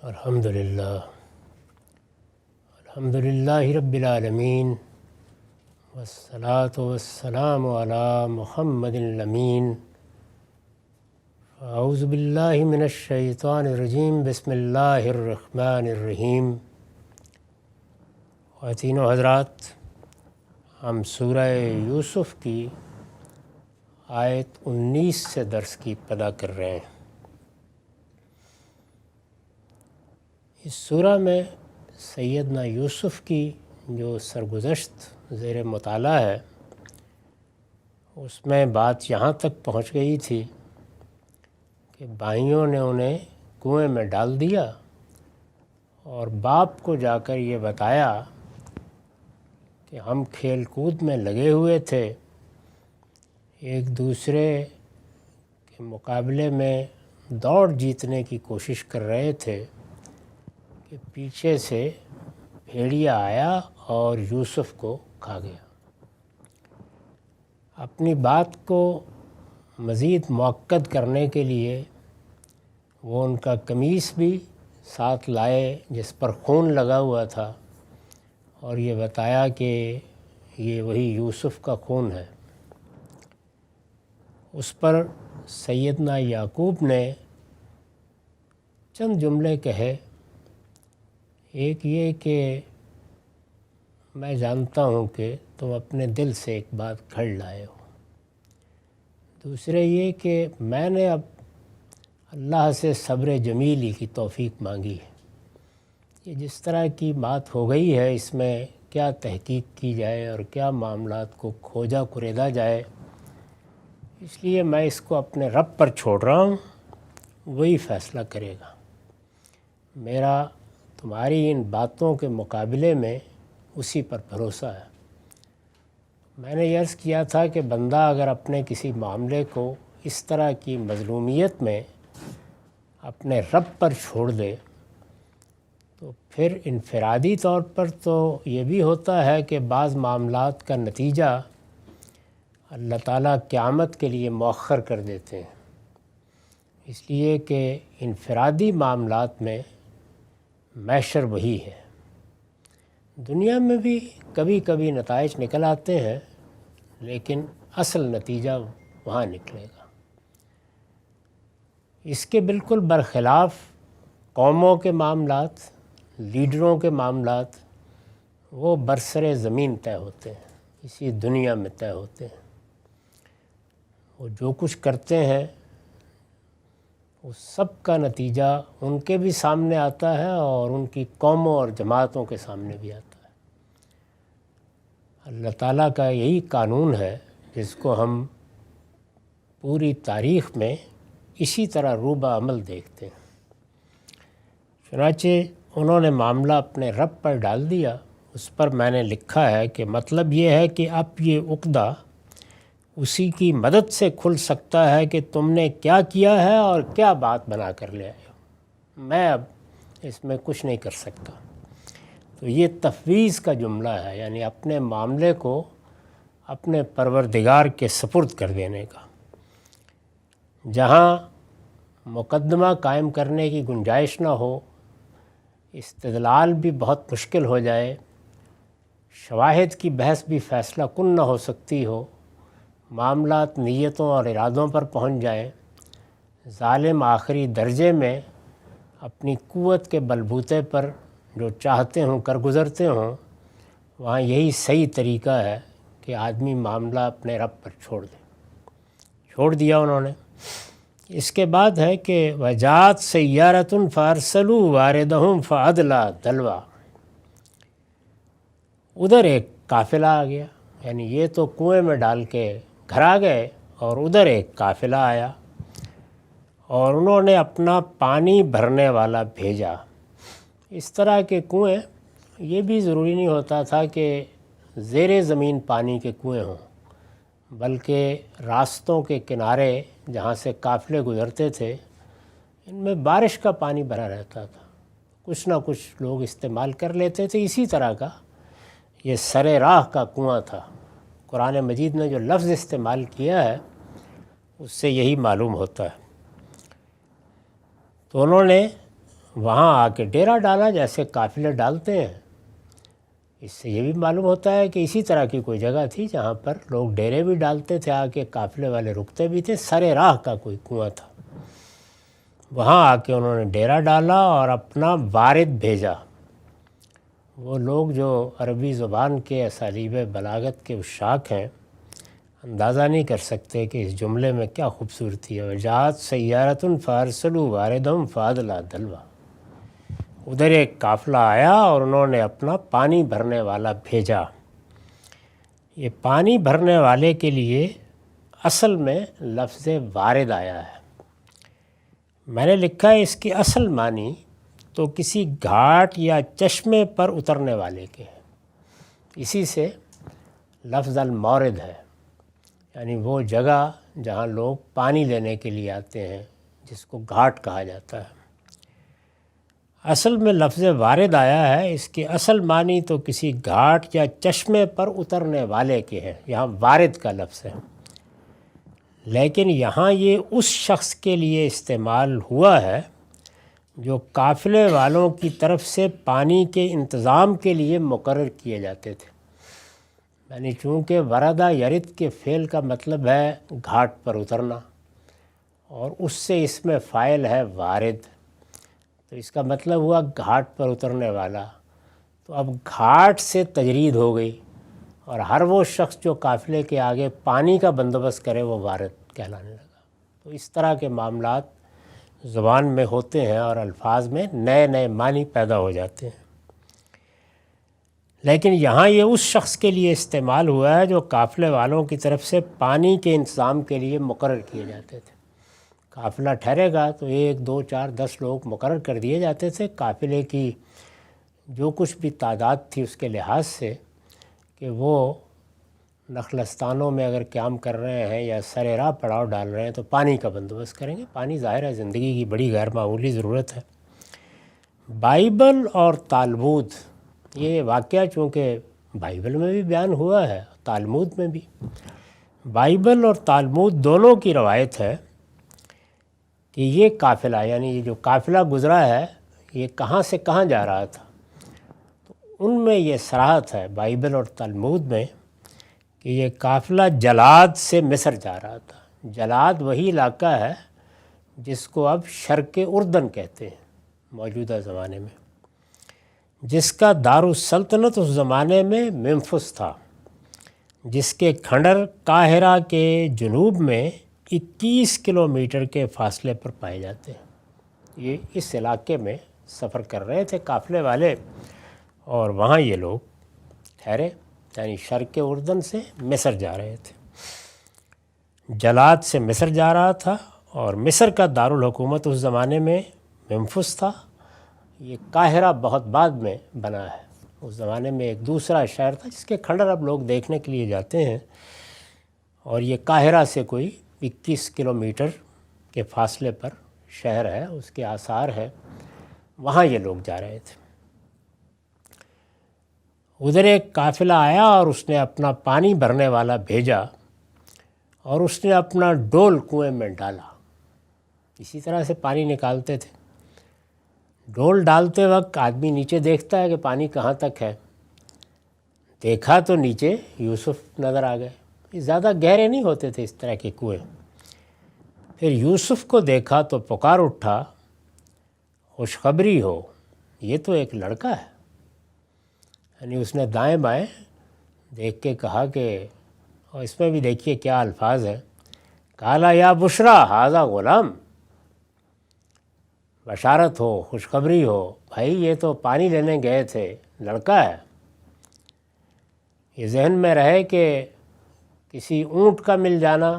الحمدللہ رب العالمین والصلاة والسلام علی محمد الامین۔ اعوذ باللہ من الشیطان الرجیم، بسم اللہ الرحمن الرحیم۔ خواتین و حضرات، ہم سورہ یوسف کی آیت 19 سے درس کی ابتدا کر رہے ہیں۔ اس سورہ میں سیدنا یوسف کی جو سرگزشت زیر مطالعہ ہے، اس میں بات یہاں تک پہنچ گئی تھی کہ بھائیوں نے انہیں کنویں میں ڈال دیا اور باپ کو جا کر یہ بتایا کہ ہم کھیل کود میں لگے ہوئے تھے، ایک دوسرے کے مقابلے میں دوڑ جیتنے کی کوشش کر رہے تھے کہ پیچھے سے بھیڑیا آیا اور یوسف کو کھا گیا۔ اپنی بات کو مزید مؤکد کرنے کے لیے وہ ان کا قمیص بھی ساتھ لائے جس پر خون لگا ہوا تھا، اور یہ بتایا کہ یہ وہی یوسف کا خون ہے۔ اس پر سیدنا یعقوب نے چند جملے کہے، ایک یہ کہ میں جانتا ہوں کہ تم اپنے دل سے ایک بات گھڑ لائے ہو، دوسرے یہ کہ میں نے اب اللہ سے صبر جمیلی کی توفیق مانگی ہے۔ یہ جس طرح کی بات ہو گئی ہے، اس میں کیا تحقیق کی جائے اور کیا معاملات کو کھوجا کریدا جائے، اس لیے میں اس کو اپنے رب پر چھوڑ رہا ہوں، وہی فیصلہ کرے گا۔ میرا تمہاری ان باتوں کے مقابلے میں اسی پر بھروسہ ہے۔ میں نے عرض کیا تھا کہ بندہ اگر اپنے کسی معاملے کو اس طرح کی مظلومیت میں اپنے رب پر چھوڑ دے تو پھر انفرادی طور پر تو یہ بھی ہوتا ہے کہ بعض معاملات کا نتیجہ اللہ تعالیٰ قیامت کے لیے مؤخر کر دیتے ہیں، اس لیے کہ انفرادی معاملات میں محشر وہی ہے۔ دنیا میں بھی کبھی کبھی نتائج نکل آتے ہیں، لیکن اصل نتیجہ وہاں نکلے گا۔ اس کے بالکل برخلاف قوموں کے معاملات، لیڈروں کے معاملات، وہ برسر زمین طے ہوتے ہیں، اسی دنیا میں طے ہوتے ہیں۔ وہ جو کچھ کرتے ہیں اس سب کا نتیجہ ان کے بھی سامنے آتا ہے اور ان کی قوموں اور جماعتوں کے سامنے بھی آتا ہے۔ اللہ تعالیٰ کا یہی قانون ہے جس کو ہم پوری تاریخ میں اسی طرح روبہ عمل دیکھتے ہیں۔ چنانچہ انہوں نے معاملہ اپنے رب پر ڈال دیا۔ اس پر میں نے لکھا ہے کہ مطلب یہ ہے کہ اب یہ عقدہ اسی کی مدد سے کھل سکتا ہے کہ تم نے کیا کیا ہے اور کیا بات بنا کر لے آئے ہو، میں اب اس میں کچھ نہیں کر سکتا۔ تو یہ تفویض کا جملہ ہے، یعنی اپنے معاملے کو اپنے پروردگار کے سپرد کر دینے کا۔ جہاں مقدمہ قائم کرنے کی گنجائش نہ ہو، استدلال بھی بہت مشکل ہو جائے، شواہد کی بحث بھی فیصلہ کن نہ ہو سکتی ہو، معاملات نیتوں اور ارادوں پر پہنچ جائیں، ظالم آخری درجے میں اپنی قوت کے بلبوتے پر جو چاہتے ہوں کر گزرتے ہوں، وہاں یہی صحیح طریقہ ہے کہ آدمی معاملہ اپنے رب پر چھوڑ دے۔ چھوڑ دیا انہوں نے۔ اس کے بعد ہے کہ وجات سیارۃ فارسلوا واردہم فادلی دلوا، ادھر ایک قافلہ آ گیا، یعنی یہ تو کنویں میں ڈال کے گھر آ گئے اور ادھر ایک قافلہ آیا اور انہوں نے اپنا پانی بھرنے والا بھیجا۔ اس طرح کے کنویں یہ بھی ضروری نہیں ہوتا تھا کہ زیر زمین پانی کے کنویں ہوں، بلکہ راستوں کے کنارے جہاں سے قافلے گزرتے تھے، ان میں بارش کا پانی بھرا رہتا تھا، کچھ نہ کچھ لوگ استعمال کر لیتے تھے۔ اسی طرح کا یہ سر راہ کا کنواں تھا۔ قرآن مجید نے جو لفظ استعمال کیا ہے اس سے یہی معلوم ہوتا ہے۔ تو انہوں نے وہاں آ کے ڈیرا ڈالا جیسے قافلے ڈالتے ہیں۔ اس سے یہ بھی معلوم ہوتا ہے کہ اسی طرح کی کوئی جگہ تھی جہاں پر لوگ ڈیرے بھی ڈالتے تھے، آ کے قافلے والے رکتے بھی تھے، سرے راہ کا کوئی کنواں تھا، وہاں آ کے انہوں نے ڈیرا ڈالا اور اپنا وارد بھیجا۔ وہ لوگ جو عربی زبان کے اسالیب بلاغت کے عشاق ہیں اندازہ نہیں کر سکتے کہ اس جملے میں کیا خوبصورتی ہے۔ وجاعت سیارۃ فارسلوا واردہم فادلا دلوا، ادھر ایک قافلہ آیا اور انہوں نے اپنا پانی بھرنے والا بھیجا۔ یہ پانی بھرنے والے کے لیے اصل میں لفظ وارد آیا ہے۔ میں نے لکھا ہے اس کی اصل معنی تو کسی گھاٹ یا چشمے پر اترنے والے کے ہیں، اسی سے لفظ المورد ہے، یعنی وہ جگہ جہاں لوگ پانی لینے کے لیے آتے ہیں جس کو گھاٹ کہا جاتا ہے۔ اصل میں لفظ وارد آیا ہے، اس کی اصل معنی تو کسی گھاٹ یا چشمے پر اترنے والے کے ہیں، یہاں وارد کا لفظ ہے، لیکن یہاں یہ اس شخص کے لیے استعمال ہوا ہے جو قافلے والوں کی طرف سے پانی کے انتظام کے لیے مقرر کیے جاتے تھے۔ یعنی چونکہ وردہ یرد کے فعل کا مطلب ہے گھاٹ پر اترنا، اور اس سے اس میں فاعل ہے وارد، تو اس کا مطلب ہوا گھاٹ پر اترنے والا۔ تو اب گھاٹ سے تجرید ہو گئی، اور ہر وہ شخص جو قافلے کے آگے پانی کا بندوبست کرے وہ وارد کہلانے لگا۔ تو اس طرح کے معاملات زبان میں ہوتے ہیں اور الفاظ میں نئے نئے معنی پیدا ہو جاتے ہیں، لیکن یہاں یہ اس شخص کے لیے استعمال ہوا ہے جو قافلے والوں کی طرف سے پانی کے انتظام کے لیے مقرر کیے جاتے تھے۔ قافلہ ٹھہرے گا تو 1 2 4 10 لوگ مقرر کر دیے جاتے تھے، قافلے کی جو کچھ بھی تعداد تھی اس کے لحاظ سے، کہ وہ نخلستانوں میں اگر قیام کر رہے ہیں یا سر راہ پڑاؤ ڈال رہے ہیں تو پانی کا بندوبست کریں گے۔ پانی ظاہر ہے زندگی کی بڑی غیر معمولی ضرورت ہے۔ بائبل اور تالمود، یہ واقعہ چونکہ بائبل میں بھی بیان ہوا ہے، تالمود میں بھی، بائبل اور تالمود دونوں کی روایت ہے کہ یہ قافلہ، یعنی یہ جو قافلہ گزرا ہے یہ کہاں سے کہاں جا رہا تھا، تو ان میں یہ صراحت ہے بائبل اور تالمود میں کہ یہ قافلہ جلاد سے مصر جا رہا تھا۔ جلاد وہی علاقہ ہے جس کو اب شرق اردن کہتے ہیں موجودہ زمانے میں، جس کا دارالسلطنت اس زمانے میں ممفس تھا، جس کے کھنڈر قاہرہ کے جنوب میں 21 کلومیٹر کے فاصلے پر پائے جاتے ہیں۔ یہ اس علاقے میں سفر کر رہے تھے قافلے والے، اور وہاں یہ لوگ ٹھہرے، یعنی شرق اردن سے مصر جا رہے تھے۔ جلاد سے مصر جا رہا تھا، اور مصر کا دارالحکومت اس زمانے میں ممفس تھا۔ یہ قاہرہ بہت بعد میں بنا ہے، اس زمانے میں ایک دوسرا شہر تھا جس کے کھنڈر اب لوگ دیکھنے کے لیے جاتے ہیں، اور یہ قاہرہ سے کوئی 21 کلومیٹر کے فاصلے پر شہر ہے، اس کے آثار ہے، وہاں یہ لوگ جا رہے تھے۔ ادھر ایک قافلہ آیا اور اس نے اپنا پانی بھرنے والا بھیجا، اور اس نے اپنا ڈول کنویں میں ڈالا۔ اسی طرح سے پانی نکالتے تھے۔ ڈول ڈالتے وقت آدمی نیچے دیکھتا ہے کہ پانی کہاں تک ہے، دیکھا تو نیچے یوسف نظر آ گئے۔ یہ زیادہ گہرے نہیں ہوتے تھے اس طرح کے کنویں۔ پھر یوسف کو دیکھا تو پکار اٹھا، خوشخبری ہو، یہ تو ایک لڑکا ہے۔ یعنی اس نے دائیں بائیں دیکھ کے کہا کہ، اور اس میں بھی دیکھیے کیا الفاظ ہیں، کالا یا بشرا ھذا غلام، بشارت ہو، خوشخبری ہو، بھائی یہ تو پانی لینے گئے تھے، لڑکا ہے۔ یہ ذہن میں رہے کہ کسی اونٹ کا مل جانا،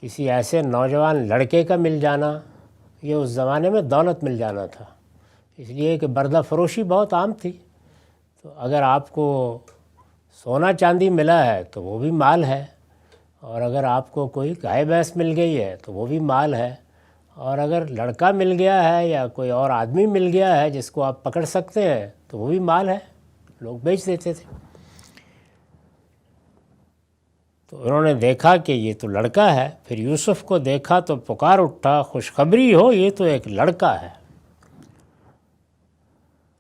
کسی ایسے نوجوان لڑکے کا مل جانا، یہ اس زمانے میں دولت مل جانا تھا، اس لیے کہ بردہ فروشی بہت عام تھی۔ تو اگر آپ کو سونا چاندی ملا ہے تو وہ بھی مال ہے، اور اگر آپ کو کوئی گائے بھینس مل گئی ہے تو وہ بھی مال ہے، اور اگر لڑکا مل گیا ہے یا کوئی اور آدمی مل گیا ہے جس کو آپ پکڑ سکتے ہیں تو وہ بھی مال ہے، لوگ بیچ دیتے تھے۔ تو انہوں نے دیکھا کہ یہ تو لڑکا ہے، پھر یوسف کو دیکھا تو پکار اٹھا، خوشخبری ہو، یہ تو ایک لڑکا ہے۔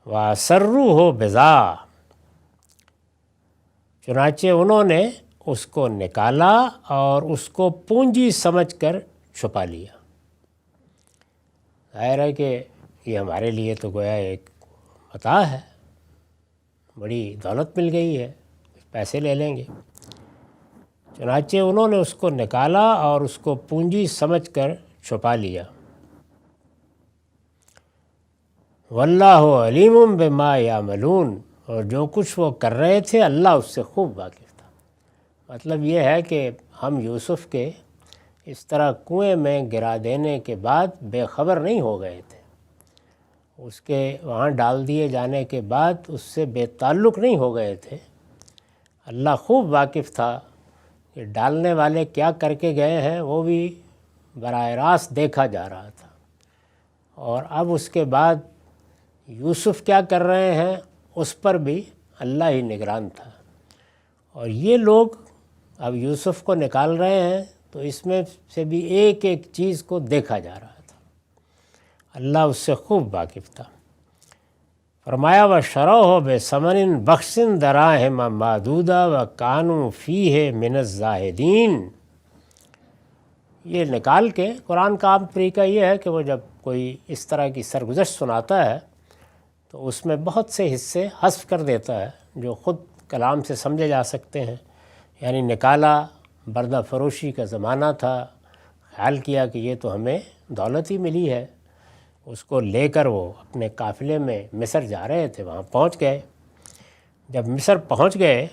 وَأَسَرُّوهُ بِضَاعَةً، چنانچہ انہوں نے اس کو نکالا اور اس کو پونجی سمجھ کر چھپا لیا۔ ظاہر ہے کہ یہ ہمارے لیے تو گویا ایک متاع ہے، بڑی دولت مل گئی ہے، پیسے لے لیں گے۔ چنانچہ انہوں نے اس کو نکالا اور اس کو پونجی سمجھ کر چھپا لیا۔ واللہ علیم بما یعملون، اور جو کچھ وہ کر رہے تھے اللہ اس سے خوب واقف تھا۔ مطلب یہ ہے کہ ہم یوسف کے اس طرح کنویں میں گرا دینے کے بعد بے خبر نہیں ہو گئے تھے، اس کے وہاں ڈال دیے جانے کے بعد اس سے بے تعلق نہیں ہو گئے تھے۔ اللہ خوب واقف تھا کہ ڈالنے والے کیا کر کے گئے ہیں، وہ بھی براہ راست دیکھا جا رہا تھا، اور اب اس کے بعد یوسف کیا کر رہے ہیں اس پر بھی اللہ ہی نگران تھا۔ اور یہ لوگ اب یوسف کو نکال رہے ہیں تو اس میں سے بھی ایک ایک چیز کو دیکھا جا رہا تھا، اللہ اس سے خوب واقف تھا۔ فرمایا وَشَرَوْهُ بِثَمَنٍ بَخْسٍ دَرَاهِمَ مَعْدُودَةٍ وَكَانُوا فِيهِ مِنَ الزَّاهِدِينَ۔ یہ نکال کے قرآن کا عام طریقہ یہ ہے کہ وہ جب کوئی اس طرح کی سرگزشت سناتا ہے تو اس میں بہت سے حصے حذف کر دیتا ہے جو خود کلام سے سمجھے جا سکتے ہیں۔ یعنی نکالا، بردہ فروشی کا زمانہ تھا، خیال کیا کہ یہ تو ہمیں دولت ہی ملی ہے، اس کو لے کر وہ اپنے قافلے میں مصر جا رہے تھے، وہاں پہنچ گئے۔ جب مصر پہنچ گئے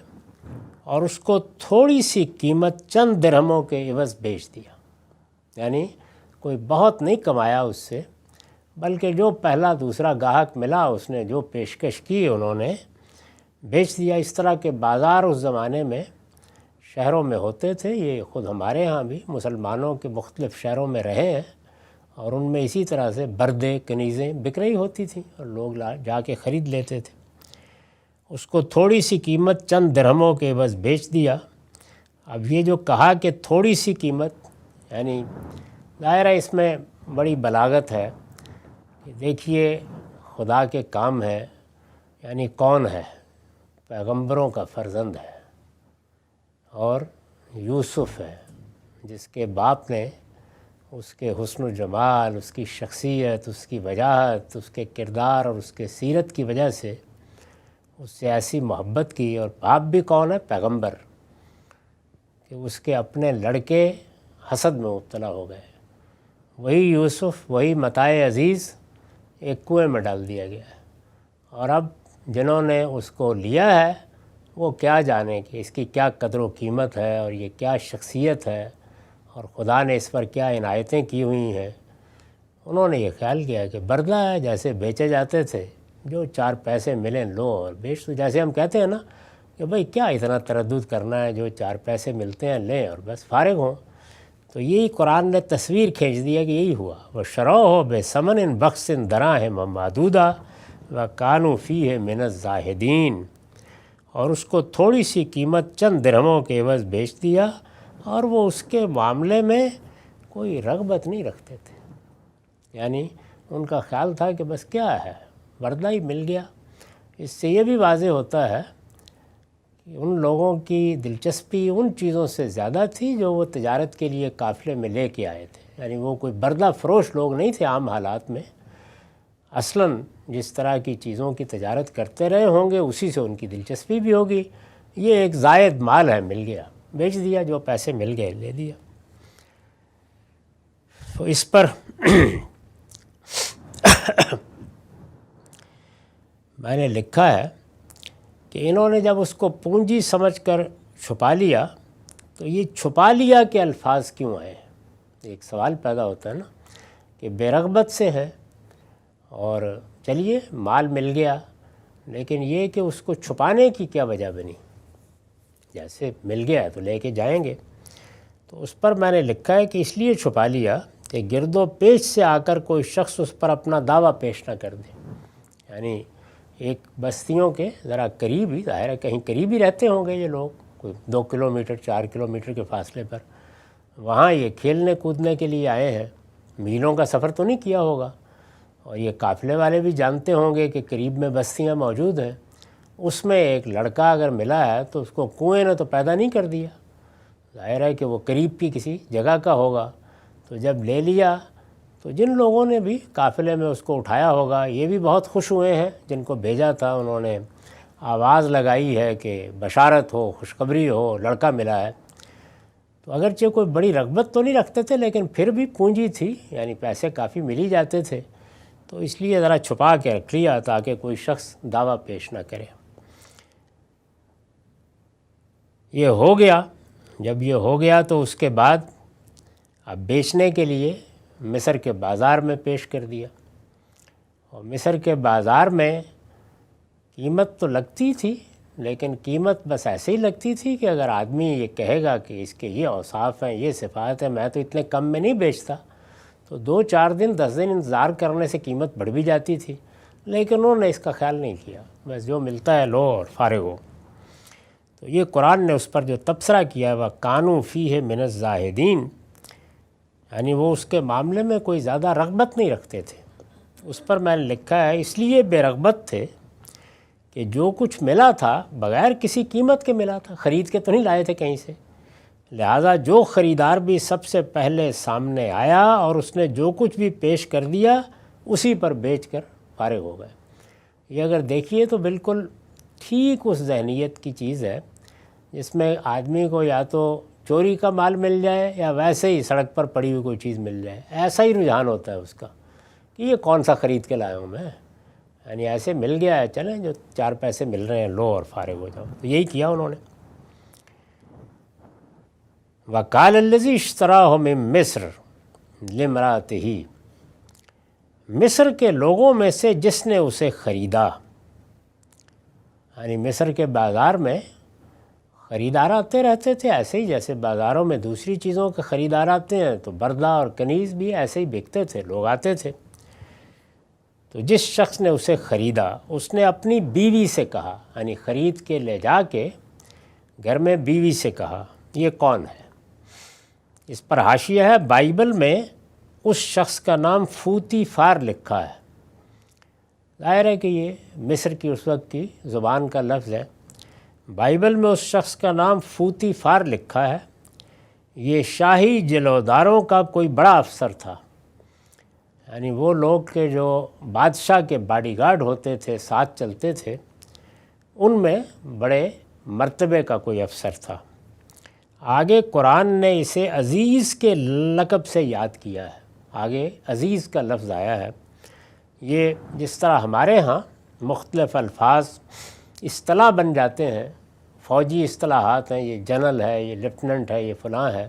اور اس کو تھوڑی سی قیمت چند درہموں کے عوض بیچ دیا، یعنی کوئی بہت نہیں کمایا اس سے، بلکہ جو پہلا دوسرا گاہک ملا اس نے جو پیشکش کی انہوں نے بیچ دیا۔ اس طرح کے بازار اس زمانے میں شہروں میں ہوتے تھے، یہ خود ہمارے ہاں بھی مسلمانوں کے مختلف شہروں میں رہے ہیں، اور ان میں اسی طرح سے بردے کنیزیں بک رہی ہوتی تھیں اور لوگ جا کے خرید لیتے تھے۔ اس کو تھوڑی سی قیمت چند درہموں کے عوض بیچ دیا۔ اب یہ جو کہا کہ تھوڑی سی قیمت، یعنی ظاہر ہے اس میں بڑی بلاغت ہے کہ دیکھیے خدا کے کام ہے، یعنی کون ہے؟ پیغمبروں کا فرزند ہے اور یوسف ہے، جس کے باپ نے اس کے حسن و جمال، اس کی شخصیت، اس کی وجاہت، اس کے کردار اور اس کے سیرت کی وجہ سے اس سے ایسی محبت کی، اور باپ بھی کون ہے؟ پیغمبر، کہ اس کے اپنے لڑکے حسد میں مبتلا ہو گئے۔ وہی یوسف، وہی متاع عزیز ایک کنویں میں ڈال دیا گیا ہے، اور اب جنہوں نے اس کو لیا ہے وہ کیا جانے کہ اس کی کیا قدر و قیمت ہے اور یہ کیا شخصیت ہے اور خدا نے اس پر کیا عنایتیں کی ہوئی ہیں۔ انہوں نے یہ خیال کیا کہ بردہ ہے، جیسے بیچے جاتے تھے، جو چار پیسے ملیں لو اور بیچ دو، جیسے ہم کہتے ہیں نا کہ بھئی کیا اتنا تردد کرنا ہے، جو چار پیسے ملتے ہیں لیں اور بس فارغ ہوں۔ تو یہی قرآن نے تصویر کھینچ دیا کہ یہی ہوا۔ وَشَرَوْهُ بِثَمَنٍ بَخْسٍ دَرَاهِمَ مَعْدُودَةٍ وَكَانُوا فِيهِ مِنَ الزَّاهِدِينَ، اور اس کو تھوڑی سی قیمت چند درہموں کے عوض بیچ دیا، اور وہ اس کے معاملے میں کوئی رغبت نہیں رکھتے تھے، یعنی ان کا خیال تھا کہ بس کیا ہے، بردہ ہی مل گیا۔ اس سے یہ بھی واضح ہوتا ہے کہ ان لوگوں کی دلچسپی ان چیزوں سے زیادہ تھی جو وہ تجارت کے لیے قافلے میں لے کے آئے تھے، یعنی وہ کوئی بردہ فروش لوگ نہیں تھے عام حالات میں، اصلاً جس طرح کی چیزوں کی تجارت کرتے رہے ہوں گے اسی سے ان کی دلچسپی بھی ہوگی۔ یہ ایک زائد مال ہے، مل گیا، بیچ دیا، جو پیسے مل گئے لے دیا۔ تو اس پر میں نے لکھا ہے کہ انہوں نے جب اس کو پونجی سمجھ کر چھپا لیا، تو یہ چھپا لیا کے الفاظ کیوں آئے؟ ایک سوال پیدا ہوتا ہے نا کہ بے رغبت سے ہے، اور چلیے مال مل گیا، لیکن یہ کہ اس کو چھپانے کی کیا وجہ بنی؟ جیسے مل گیا تو لے کے جائیں گے۔ تو اس پر میں نے لکھا ہے کہ اس لیے چھپا لیا کہ گرد و پیش سے آ کر کوئی شخص اس پر اپنا دعویٰ پیش نہ کر دے، یعنی ایک بستیوں کے ذرا قریب ہی، ظاہر ہے کہیں قریب ہی رہتے ہوں گے یہ لوگ، کوئی 2 کلومیٹر 4 کلومیٹر کے فاصلے پر، وہاں یہ کھیلنے کودنے کے لیے آئے ہیں، میلوں کا سفر تو نہیں کیا ہوگا، اور یہ قافلے والے بھی جانتے ہوں گے کہ قریب میں بستیاں موجود ہیں، اس میں ایک لڑکا اگر ملا ہے تو اس کو کنویں نے تو پیدا نہیں کر دیا، ظاہر ہے کہ وہ قریب کی کسی جگہ کا ہوگا۔ تو جب لے لیا تو جن لوگوں نے بھی قافلے میں اس کو اٹھایا ہوگا یہ بھی بہت خوش ہوئے ہیں، جن کو بھیجا تھا انہوں نے آواز لگائی ہے کہ بشارت ہو، خوشخبری ہو، لڑکا ملا ہے۔ تو اگرچہ کوئی بڑی رغبت تو نہیں رکھتے تھے لیکن پھر بھی پونجی تھی، یعنی پیسے کافی مل ہی جاتے تھے، تو اس لیے ذرا چھپا کے رکھ لیا تاکہ کوئی شخص دعویٰ پیش نہ کرے۔ یہ ہو گیا، جب یہ ہو گیا تو اس کے بعد اب بیچنے کے لیے مصر کے بازار میں پیش کر دیا، اور مصر کے بازار میں قیمت تو لگتی تھی لیکن قیمت بس ایسے ہی لگتی تھی کہ اگر آدمی یہ کہے گا کہ اس کے یہ اوصاف ہیں، یہ صفات ہیں، میں تو اتنے کم میں نہیں بیچتا، تو 2-4 دن 10 دن انتظار کرنے سے قیمت بڑھ بھی جاتی تھی، لیکن انہوں نے اس کا خیال نہیں کیا، بس جو ملتا ہے لو اور فارغ ہو۔ تو یہ قرآن نے اس پر جو تبصرہ کیا وہ کانوا فیہ من الزاہدین، یعنی وہ اس کے معاملے میں کوئی زیادہ رغبت نہیں رکھتے تھے۔ اس پر میں نے لکھا ہے اس لیے بے رغبت تھے کہ جو کچھ ملا تھا بغیر کسی قیمت کے ملا تھا، خرید کے تو نہیں لائے تھے کہیں سے، لہٰذا جو خریدار بھی سب سے پہلے سامنے آیا اور اس نے جو کچھ بھی پیش کر دیا اسی پر بیچ کر فارغ ہو گئے۔ یہ اگر دیکھیے تو بالکل ٹھیک اس ذہنیت کی چیز ہے جس میں آدمی کو یا تو چوری کا مال مل جائے یا ویسے ہی سڑک پر پڑی ہوئی کوئی چیز مل جائے، ایسا ہی رجحان ہوتا ہے اس کا کہ یہ کون سا خرید کے لایا ہوں میں، یعنی ایسے مل گیا ہے، چلیں جو 4 پیسے مل رہے ہیں لو اور فارغ ہو جاؤ۔ تو یہی کیا انہوں نے۔ وَقَالَ الَّذِي اشْتَرَاهُ مِن مِصْرَ لِامْرَأَتِهِ، مصر کے لوگوں میں سے جس نے اسے خریدا، یعنی مصر کے بازار میں خریدار آتے رہتے تھے، ایسے ہی جیسے بازاروں میں دوسری چیزوں کے خریدار آتے ہیں تو بردہ اور کنیز بھی ایسے ہی بکتے تھے، لوگ آتے تھے۔ تو جس شخص نے اسے خریدا اس نے اپنی بیوی سے کہا، یعنی خرید کے لے جا کے گھر میں بیوی سے کہا، یہ کون ہے؟ اس پر حاشیہ ہے بائبل میں اس شخص کا نام فوتی فار لکھا ہے، ظاہر ہے کہ یہ مصر کی اس وقت کی زبان کا لفظ ہے۔ بائبل میں اس شخص کا نام فوتی فار لکھا ہے، یہ شاہی جلوداروں کا کوئی بڑا افسر تھا، یعنی وہ لوگ کہ جو بادشاہ کے باڈی گارڈ ہوتے تھے، ساتھ چلتے تھے، ان میں بڑے مرتبے کا کوئی افسر تھا۔ آگے قرآن نے اسے عزیز کے لقب سے یاد کیا ہے، آگے عزیز کا لفظ آیا ہے۔ یہ جس طرح ہمارے ہاں مختلف الفاظ اصطلاح بن جاتے ہیں، فوجی اصطلاحات ہیں، یہ جنرل ہے، یہ لیفٹننٹ ہے، یہ فلاں ہے،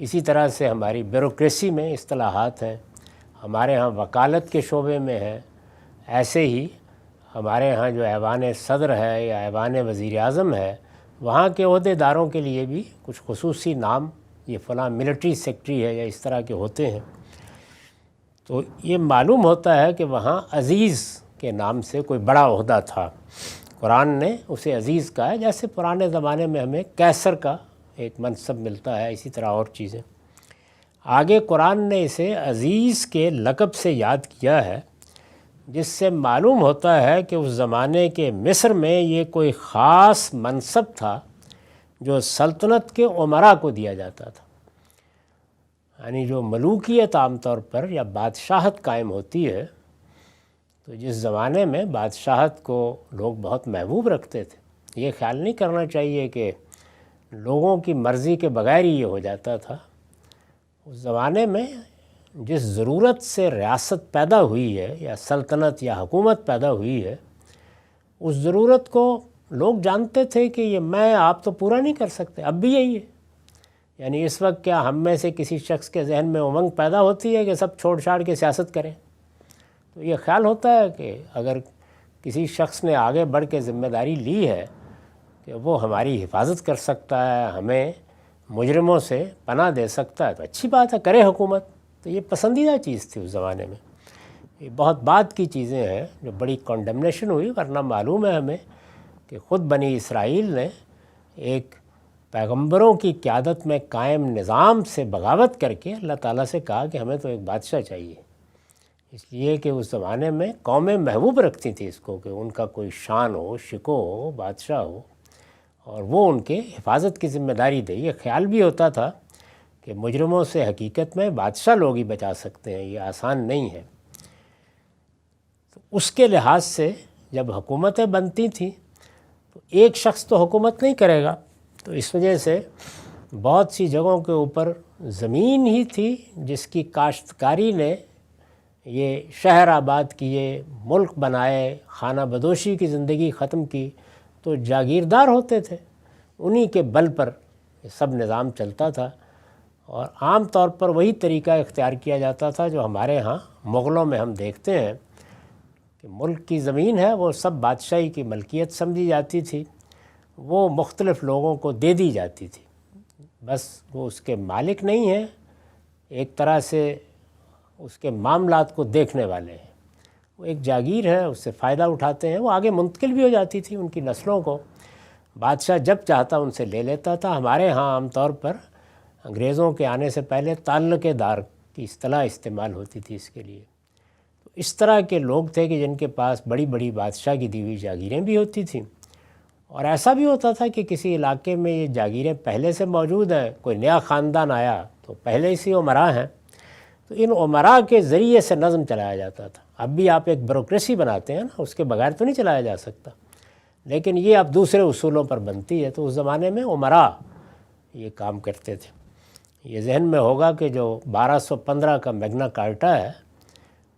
اسی طرح سے ہماری بیوروکریسی میں اصطلاحات ہیں، ہمارے ہاں وکالت کے شعبے میں ہے، ایسے ہی ہمارے ہاں جو ایوان صدر ہے یا ایوان وزیر اعظم ہے، وہاں کے عہدے داروں کے لیے بھی کچھ خصوصی نام، یہ فلاں ملٹری سیکٹری ہے یا اس طرح کے ہوتے ہیں۔ تو یہ معلوم ہوتا ہے کہ وہاں عزیز کے نام سے کوئی بڑا عہدہ تھا، قرآن نے اسے عزیز کہا ہے، جیسے پرانے زمانے میں ہمیں قیصر کا ایک منصب ملتا ہے، اسی طرح اور چیزیں۔ آگے قرآن نے اسے عزیز کے لقب سے یاد کیا ہے، جس سے معلوم ہوتا ہے کہ اس زمانے کے مصر میں یہ کوئی خاص منصب تھا جو سلطنت کے امراء کو دیا جاتا تھا، یعنی جو ملوکیت عام طور پر یا بادشاہت قائم ہوتی ہے، تو جس زمانے میں بادشاہت کو لوگ بہت محبوب رکھتے تھے، یہ خیال نہیں کرنا چاہیے کہ لوگوں کی مرضی کے بغیر ہی یہ ہو جاتا تھا۔ اس زمانے میں جس ضرورت سے ریاست پیدا ہوئی ہے یا سلطنت یا حکومت پیدا ہوئی ہے، اس ضرورت کو لوگ جانتے تھے کہ یہ میں آپ تو پورا نہیں کر سکتے، اب بھی یہی ہے۔ یعنی اس وقت کیا ہم میں سے کسی شخص کے ذہن میں امنگ پیدا ہوتی ہے کہ سب چھوڑ چھاڑ کے سیاست کریں؟ تو یہ خیال ہوتا ہے کہ اگر کسی شخص نے آگے بڑھ کے ذمہ داری لی ہے کہ وہ ہماری حفاظت کر سکتا ہے، ہمیں مجرموں سے پناہ دے سکتا ہے، تو اچھی بات ہے، کرے حکومت۔ تو یہ پسندیدہ چیز تھی اس زمانے میں۔ یہ بہت بعد کی چیزیں ہیں جو بڑی کنڈمنیشن ہوئی، ورنہ معلوم ہے ہمیں کہ خود بنی اسرائیل نے ایک پیغمبروں کی قیادت میں قائم نظام سے بغاوت کر کے اللہ تعالیٰ سے کہا کہ ہمیں تو ایک بادشاہ چاہیے، اس لیے کہ اس زمانے میں قومیں محبوب رکھتی تھیں اس کو کہ ان کا کوئی شان ہو، شکو ہو، بادشاہ ہو، اور وہ ان کے حفاظت کی ذمہ داری دے۔ یہ خیال بھی ہوتا تھا کہ مجرموں سے حقیقت میں بادشاہ لوگ ہی بچا سکتے ہیں، یہ آسان نہیں ہے۔ تو اس کے لحاظ سے جب حکومتیں بنتی تھیں تو ایک شخص تو حکومت نہیں کرے گا، تو اس وجہ سے بہت سی جگہوں کے اوپر زمین ہی تھی جس کی کاشتکاری نے یہ شہر آباد کیے، ملک بنائے، خانہ بدوشی کی زندگی ختم کی، تو جاگیردار ہوتے تھے، انہی کے بل پر یہ سب نظام چلتا تھا، اور عام طور پر وہی طریقہ اختیار کیا جاتا تھا جو ہمارے ہاں مغلوں میں ہم دیکھتے ہیں کہ ملک کی زمین ہے وہ سب بادشاہی کی ملکیت سمجھی جاتی تھی، وہ مختلف لوگوں کو دے دی جاتی تھی، بس وہ اس کے مالک نہیں ہیں، ایک طرح سے اس کے معاملات کو دیکھنے والے ہیں، وہ ایک جاگیر ہے، اس سے فائدہ اٹھاتے ہیں، وہ آگے منتقل بھی ہو جاتی تھی ان کی نسلوں کو، بادشاہ جب چاہتا ان سے لے لیتا تھا۔ ہمارے ہاں عام طور پر انگریزوں کے آنے سے پہلے تعلق دار کی اصطلاح استعمال ہوتی تھی اس کے لیے۔ تو اس طرح کے لوگ تھے کہ جن کے پاس بڑی بڑی بادشاہ کی دی ہوئی جاگیریں بھی ہوتی تھیں، اور ایسا بھی ہوتا تھا کہ کسی علاقے میں یہ جاگیریں پہلے سے موجود ہیں، کوئی نیا خاندان آیا تو پہلے اسی امراء ہیں، تو ان امراء کے ذریعے سے نظم چلایا جاتا تھا۔ اب بھی آپ ایک بیوروکریسی بناتے ہیں نا، اس کے بغیر تو نہیں چلایا جا سکتا، لیکن یہ اب دوسرے اصولوں پر بنتی ہے، تو اس زمانے میں امراء یہ کام کرتے تھے۔ یہ ذہن میں ہوگا کہ جو 1215 کا میگنا کارٹا ہے،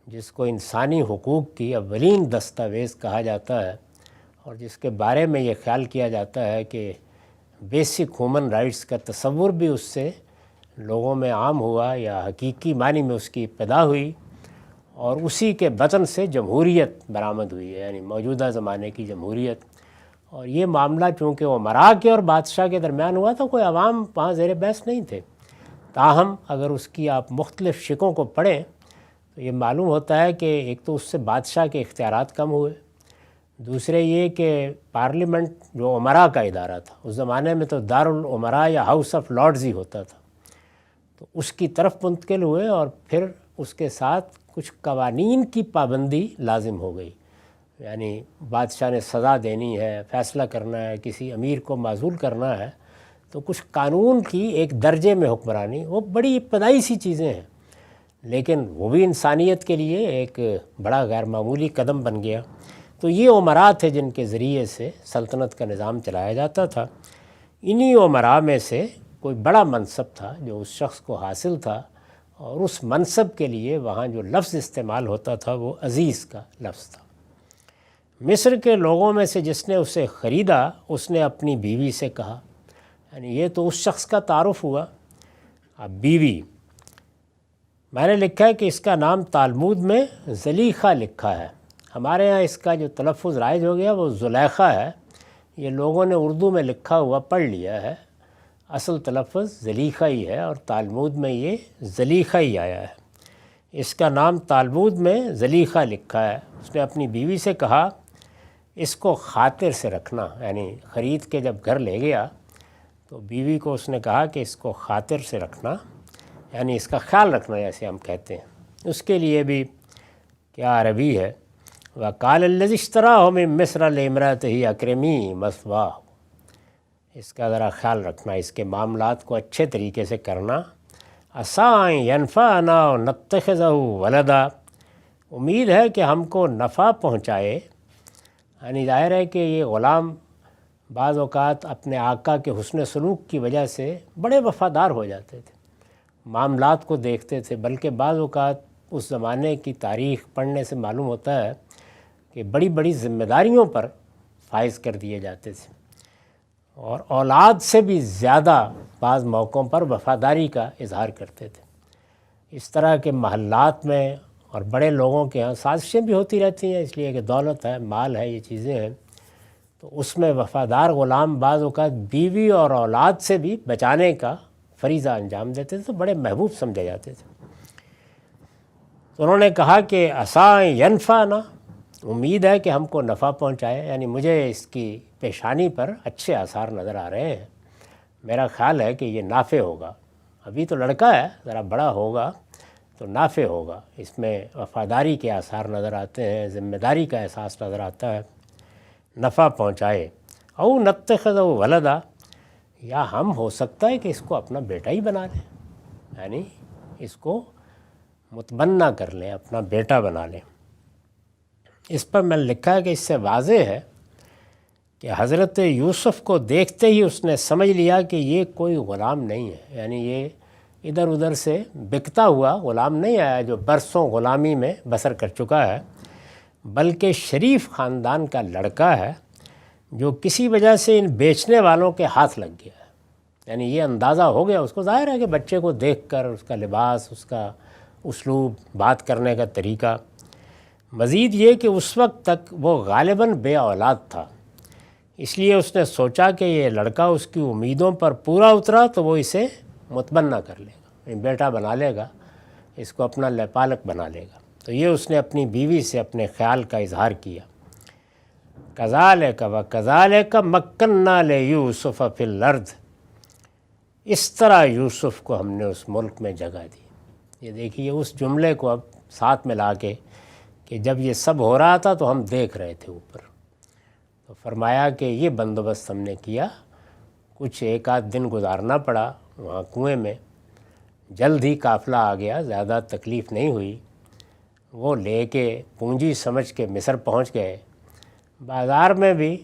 جس کو انسانی حقوق کی اولین دستاویز کہا جاتا ہے، اور جس کے بارے میں یہ خیال کیا جاتا ہے کہ بیسک ہیومن رائٹس کا تصور بھی اس سے لوگوں میں عام ہوا، یا حقیقی معنی میں اس کی ابتدا ہوئی، اور اسی کے بطن سے جمہوریت برآمد ہوئی ہے، یعنی موجودہ زمانے کی جمہوریت۔ اور یہ معاملہ چونکہ امراء کے اور بادشاہ کے درمیان ہوا تو کوئی عوام وہاں زیر بحث نہیں تھے، تاہم اگر اس کی آپ مختلف شقوں کو پڑھیں تو یہ معلوم ہوتا ہے کہ ایک تو اس سے بادشاہ کے اختیارات کم ہوئے، دوسرے یہ کہ پارلیمنٹ جو امراء کا ادارہ تھا، اس زمانے میں تو دارالامراء یا ہاؤس آف لارڈز ہی ہوتا تھا، تو اس کی طرف منتقل ہوئے، اور پھر اس کے ساتھ کچھ قوانین کی پابندی لازم ہو گئی، یعنی بادشاہ نے سزا دینی ہے، فیصلہ کرنا ہے، کسی امیر کو معزول کرنا ہے، تو کچھ قانون کی ایک درجے میں حکمرانی، وہ بڑی ابتدائی سی چیزیں ہیں، لیکن وہ بھی انسانیت کے لیے ایک بڑا غیر معمولی قدم بن گیا۔ تو یہ امراء تھے جن کے ذریعے سے سلطنت کا نظام چلایا جاتا تھا۔ انہی امراء میں سے کوئی بڑا منصب تھا جو اس شخص کو حاصل تھا، اور اس منصب کے لیے وہاں جو لفظ استعمال ہوتا تھا وہ عزیز کا لفظ تھا۔ مصر کے لوگوں میں سے جس نے اسے خریدا، اس نے اپنی بیوی سے کہا، یعنی یہ تو اس شخص کا تعارف ہوا۔ اب بیوی، میں نے لکھا ہے کہ اس کا نام تالمود میں زلیخا لکھا ہے، ہمارے ہاں اس کا جو تلفظ رائج ہو گیا وہ زلیخا ہے، یہ لوگوں نے اردو میں لکھا ہوا پڑھ لیا ہے، اصل تلفظ زلیخا ہی ہے، اور تالمود میں یہ زلیخا ہی آیا ہے۔ اس کا نام تالمود میں زلیخا لکھا ہے۔ اس نے اپنی بیوی سے کہا اس کو خاطر سے رکھنا، یعنی خرید کے جب گھر لے گیا تو بیوی کو اس نے کہا کہ اس کو خاطر سے رکھنا، یعنی اس کا خیال رکھنا جیسے ہم کہتے ہیں۔ اس کے لیے بھی کیا عربی ہے، وَقَالَ الَّذِي اشْتَرَاهُ مِن مِّصْرَ لِامْرَأَتِهِ أَكْرِمِي مَثْوَاهُ، اس کا ذرا خیال رکھنا، اس کے معاملات کو اچھے طریقے سے کرنا۔ عَسَىٰ أَن يَنفَعَنَا أَوْ نَتَّخِذَهُ وَلَدًا، امید ہے کہ ہم کو نفع پہنچائے، یعنی ظاہر ہے کہ یہ غلام بعض اوقات اپنے آقا کے حسن سلوک کی وجہ سے بڑے وفادار ہو جاتے تھے، معاملات کو دیکھتے تھے، بلکہ بعض اوقات اس زمانے کی تاریخ پڑھنے سے معلوم ہوتا ہے کہ بڑی بڑی ذمہ داریوں پر فائز کر دیے جاتے تھے، اور اولاد سے بھی زیادہ بعض موقعوں پر وفاداری کا اظہار کرتے تھے۔ اس طرح کے محلات میں اور بڑے لوگوں کے ہاں سازشیں بھی ہوتی رہتی ہیں، اس لیے کہ دولت ہے، مال ہے، یہ چیزیں ہیں، تو اس میں وفادار غلام بعض اوقات بیوی اور اولاد سے بھی بچانے کا فریضہ انجام دیتے تھے، تو بڑے محبوب سمجھے جاتے تھے۔ تو انہوں نے کہا کہ عَسَىٰ يَنفَعَنَا، امید ہے کہ ہم کو نفع پہنچائے، یعنی مجھے اس کی پیشانی پر اچھے آثار نظر آ رہے ہیں، میرا خیال ہے کہ یہ نافع ہوگا، ابھی تو لڑکا ہے، ذرا بڑا ہوگا تو نافع ہوگا، اس میں وفاداری کے آثار نظر آتے ہیں، ذمہ داری کا احساس نظر آتا ہے، نفع پہنچائے۔ او نتخذ ولدا، یا ہم ہو سکتا ہے کہ اس کو اپنا بیٹا ہی بنا لیں، یعنی اس کو متبنہ کر لیں، اپنا بیٹا بنا لیں۔ اس پر میں نے لکھا ہے کہ اس سے واضح ہے کہ حضرت یوسف کو دیکھتے ہی اس نے سمجھ لیا کہ یہ کوئی غلام نہیں ہے، یعنی یہ ادھر ادھر سے بکتا ہوا غلام نہیں آیا جو برسوں غلامی میں بسر کر چکا ہے، بلکہ شریف خاندان کا لڑکا ہے جو کسی وجہ سے ان بیچنے والوں کے ہاتھ لگ گیا ہے۔ یعنی یہ اندازہ ہو گیا اس کو، ظاہر ہے کہ بچے کو دیکھ کر اس کا لباس، اس کا اسلوب، بات کرنے کا طریقہ، مزید یہ کہ اس وقت تک وہ غالباً بے اولاد تھا، اس لیے اس نے سوچا کہ یہ لڑکا اس کی امیدوں پر پورا اترا تو وہ اسے متبنہ کر لے گا، بیٹا بنا لے گا، اس کو اپنا پالک بنا لے گا۔ تو یہ اس نے اپنی بیوی سے اپنے خیال کا اظہار کیا۔ کذالک وکذالک مکننا لیوسف فی الارض، اس طرح یوسف کو ہم نے اس ملک میں جگہ دی۔ یہ دیکھیے اس جملے کو اب ساتھ ملا کے کہ جب یہ سب ہو رہا تھا تو ہم دیکھ رہے تھے اوپر، تو فرمایا کہ یہ بندوبست ہم نے کیا، کچھ ایک آدھ دن گزارنا پڑا وہاں کنویں میں، جلد ہی قافلہ آ گیا، زیادہ تکلیف نہیں ہوئی، وہ لے کے پونجی سمجھ کے مصر پہنچ گئے۔ بازار میں بھی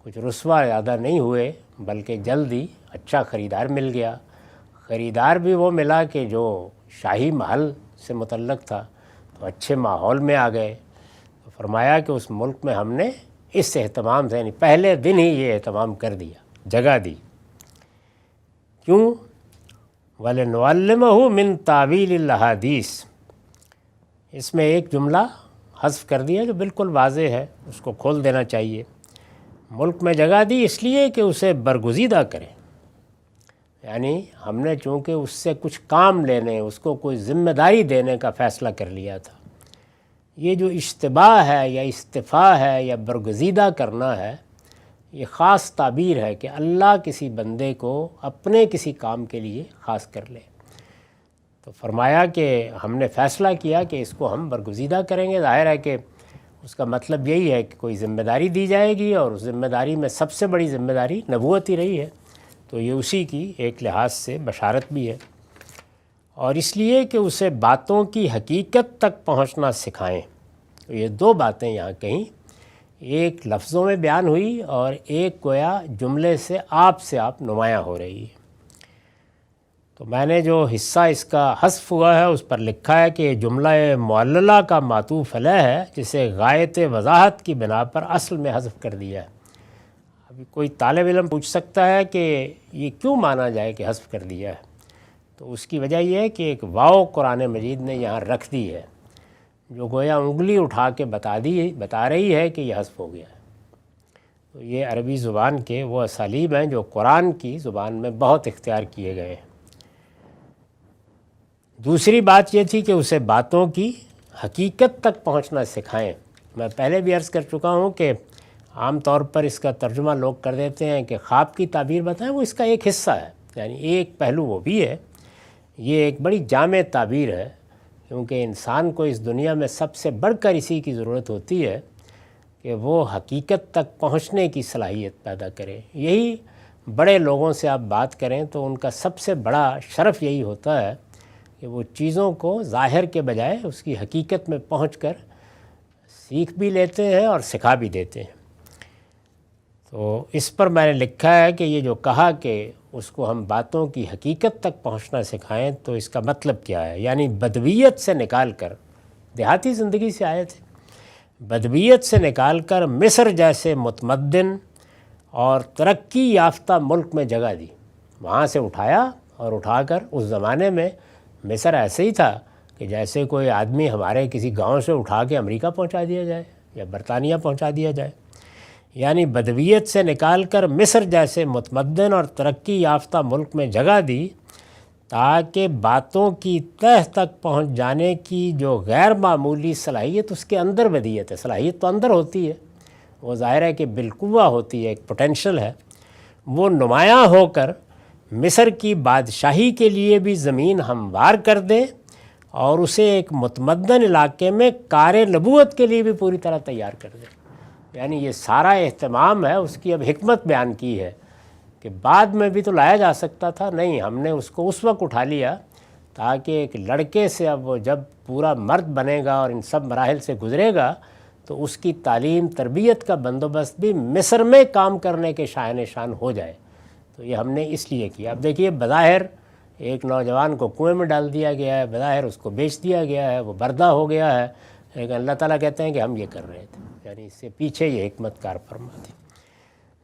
کچھ رسوا زیادہ نہیں ہوئے، بلکہ جلد ہی اچھا خریدار مل گیا۔ خریدار بھی وہ ملا کہ جو شاہی محل سے متعلق تھا، تو اچھے ماحول میں آ گئے۔ تو فرمایا کہ اس ملک میں ہم نے اس اہتمام سے، یعنی پہلے دن ہی یہ اہتمام کر دیا، جگہ دی۔ کیوں؟ وَلِنُعَلِّمَهُ مِن تَعْوِيلِ الْأَحَادِيثِ، اس میں ایک جملہ حذف کر دیا جو بالکل واضح ہے، اس کو کھول دینا چاہیے۔ ملک میں جگہ دی اس لیے کہ اسے برگزیدہ کریں، یعنی ہم نے چونکہ اس سے کچھ کام لینے، اس کو کوئی ذمہ داری دینے کا فیصلہ کر لیا تھا۔ یہ جو اشتباہ ہے یا استفاء ہے یا برگزیدہ کرنا ہے، یہ خاص تعبیر ہے کہ اللہ کسی بندے کو اپنے کسی کام کے لیے خاص کر لے۔ تو فرمایا کہ ہم نے فیصلہ کیا کہ اس کو ہم برگزیدہ کریں گے۔ ظاہر ہے کہ اس کا مطلب یہی ہے کہ کوئی ذمہ داری دی جائے گی، اور اس ذمہ داری میں سب سے بڑی ذمہ داری نبوت ہی رہی ہے، تو یہ اسی کی ایک لحاظ سے بشارت بھی ہے، اور اس لیے کہ اسے باتوں کی حقیقت تک پہنچنا سکھائیں۔ تو یہ دو باتیں یہاں کہیں، ایک لفظوں میں بیان ہوئی اور ایک گویا جملے سے آپ نمایاں ہو رہی ہے۔ تو میں نے جو حصہ اس کا حذف ہوا ہے اس پر لکھا ہے کہ جملہ معللہ کا معطوف علیہ ہے، جسے غایت وضاحت کی بنا پر اصل میں حذف کر دیا ہے۔ ابھی کوئی طالب علم پوچھ سکتا ہے کہ یہ کیوں مانا جائے کہ حذف کر دیا ہے، تو اس کی وجہ یہ ہے کہ ایک واو قرآن مجید نے یہاں رکھ دی ہے، جو گویا انگلی اٹھا کے بتا رہی ہے کہ یہ حذف ہو گیا ہے۔ تو یہ عربی زبان کے وہ اسالیب ہیں جو قرآن کی زبان میں بہت اختیار کیے گئے ہیں۔ دوسری بات یہ تھی کہ اسے باتوں کی حقیقت تک پہنچنا سکھائیں۔ میں پہلے بھی عرض کر چکا ہوں کہ عام طور پر اس کا ترجمہ لوگ کر دیتے ہیں کہ خواب کی تعبیر بتائیں، وہ اس کا ایک حصہ ہے، یعنی ایک پہلو وہ بھی ہے۔ یہ ایک بڑی جامع تعبیر ہے، کیونکہ انسان کو اس دنیا میں سب سے بڑھ کر اسی کی ضرورت ہوتی ہے کہ وہ حقیقت تک پہنچنے کی صلاحیت پیدا کرے۔ یہی بڑے لوگوں سے آپ بات کریں تو ان کا سب سے بڑا شرف یہی ہوتا ہے کہ وہ چیزوں کو ظاہر کے بجائے اس کی حقیقت میں پہنچ کر سیکھ بھی لیتے ہیں اور سکھا بھی دیتے ہیں۔ تو اس پر میں نے لکھا ہے کہ یہ جو کہا کہ اس کو ہم باتوں کی حقیقت تک پہنچنا سکھائیں، تو اس کا مطلب کیا ہے؟ یعنی بدویت سے نکال کر، دیہاتی زندگی سے آئے تھے، بدویت سے نکال کر مصر جیسے متمدن اور ترقی یافتہ ملک میں جگہ دی، وہاں سے اٹھایا، اور اٹھا کر اس زمانے میں مصر ایسے ہی تھا کہ جیسے کوئی آدمی ہمارے کسی گاؤں سے اٹھا کے امریکہ پہنچا دیا جائے یا برطانیہ پہنچا دیا جائے۔ یعنی بدویت سے نکال کر مصر جیسے متمدن اور ترقی یافتہ ملک میں جگہ دی، تاکہ باتوں کی تہ تک پہنچ جانے کی جو غیر معمولی صلاحیت اس کے اندر بدیت ہے، صلاحیت تو اندر ہوتی ہے، وہ ظاہر ہے کہ بالقوہ ہوتی ہے، ایک پوٹینشل ہے، وہ نمایاں ہو کر مصر کی بادشاہی کے لیے بھی زمین ہموار کر دے، اور اسے ایک متمدن علاقے میں کار نبوت کے لیے بھی پوری طرح تیار کر دے. یعنی یہ سارا اہتمام ہے، اس کی اب حکمت بیان کی ہے کہ بعد میں بھی تو لایا جا سکتا تھا، نہیں، ہم نے اس کو اس وقت اٹھا لیا تاکہ ایک لڑکے سے اب وہ جب پورا مرد بنے گا اور ان سب مراحل سے گزرے گا تو اس کی تعلیم تربیت کا بندوبست بھی مصر میں کام کرنے کے شائن شان ہو جائے. تو یہ ہم نے اس لیے کیا. اب دیکھیے، بظاہر ایک نوجوان کو کنویں میں ڈال دیا گیا ہے، بظاہر اس کو بیچ دیا گیا ہے، وہ بردہ ہو گیا ہے، لیکن اللہ تعالیٰ کہتے ہیں کہ ہم یہ کر رہے تھے. یعنی اس سے پیچھے یہ حکمت کار فرما تھی.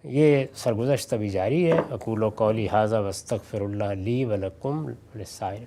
یہ سرگزشت ابھی جاری ہے. اقول قولی ھذا واستغفر اللہ لی ولکم ولسائر